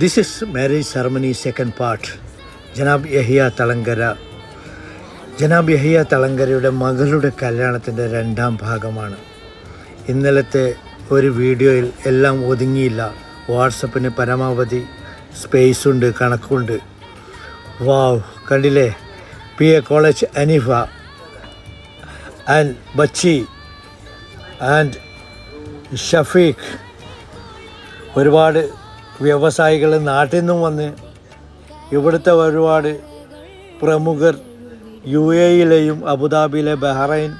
This is marriage ceremony second part. ജനാബ് Yahya തളങ്കരയുടെ മകളുടെ കല്യാണത്തിൻ്റെ രണ്ടാം ഭാഗമാണ്. ഇന്നലത്തെ ഒരു വീഡിയോയിൽ എല്ലാം ഒതുങ്ങിയില്ല. വാട്സപ്പിന് പരമാവധി സ്പേസുണ്ട്, കണക്കുണ്ട്. വാവ്, കണ്ടില്ലേ? PA college Aneefa and Bachi and Shafeeq, ഒരുപാട് വ്യവസായികൾ നാട്ടിൽ നിന്നും വന്ന്, ഇവിടുത്തെ ഒരുപാട് പ്രമുഖർ UAE-യിലെയും അബുദാബിയിലെ ബഹ്റൈൻ,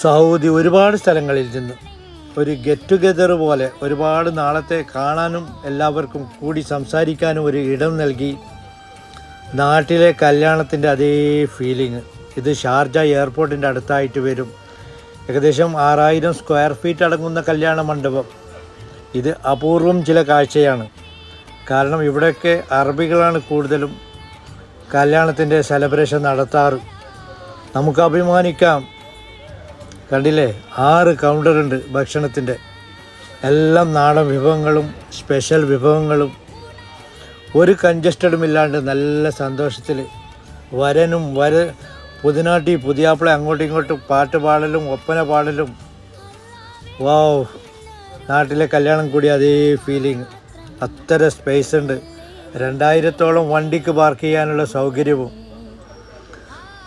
സൗദി, ഒരുപാട് സ്ഥലങ്ങളിൽ നിന്ന് ഒരു ഗെറ്റ് ടുഗെദർ പോലെ ഒരുപാട് നാളത്തെ കാണാനും എല്ലാവർക്കും കൂടി സംസാരിക്കാനും ഒരു ഇടം നൽകി. നാട്ടിലെ കല്യാണത്തിൻ്റെ അതേ ഫീലിങ്. ഇത് ഷാർജ എയർപോർട്ടിൻ്റെ അടുത്തായിട്ട് വരും. ഏകദേശം 6000 സ്ക്വയർ ഫീറ്റ് അടങ്ങുന്ന കല്യാണ മണ്ഡപം. ഇത് അപൂർവം ചില കാഴ്ചയാണ്. കാരണം ഇവിടെയൊക്കെ അറബികളാണ് കൂടുതലും കല്യാണത്തിൻ്റെ സെലിബ്രേഷൻ നടത്താറ്. നമുക്ക് അഭിമാനിക്കാം. കണ്ടില്ലേ, 6 കൗണ്ടറുണ്ട് ഭക്ഷണത്തിൻ്റെ. എല്ലാം നാടൻ വിഭവങ്ങളും സ്പെഷ്യൽ വിഭവങ്ങളും. ഒരു കൺജസ്റ്റഡും ഇല്ലാണ്ട് നല്ല സന്തോഷത്തിൽ വരനും പുതിനാട്ടി പുതിയാപ്പിളെ അങ്ങോട്ടും ഇങ്ങോട്ടും പാട്ട് പാടലും ഒപ്പന പാടലും. വാവ്, നാട്ടിലെ കല്യാണം കൂടി അതേ ഫീലിംഗ്. അത്ര സ്പേസ് ഉണ്ട്. 2000-ഓളം വണ്ടിക്ക് പാർക്ക് ചെയ്യാനുള്ള സൗകര്യവും.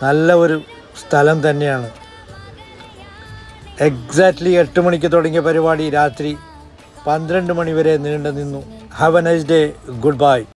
നല്ല ഒരു സ്ഥലം തന്നെയാണ്. എക്സാക്ട്ലി 8 മണിക്ക് തുടങ്ങിയ പരിപാടി രാത്രി 12 മണി വരെ നീണ്ടു നിന്നു. Have A nice day. Good bye.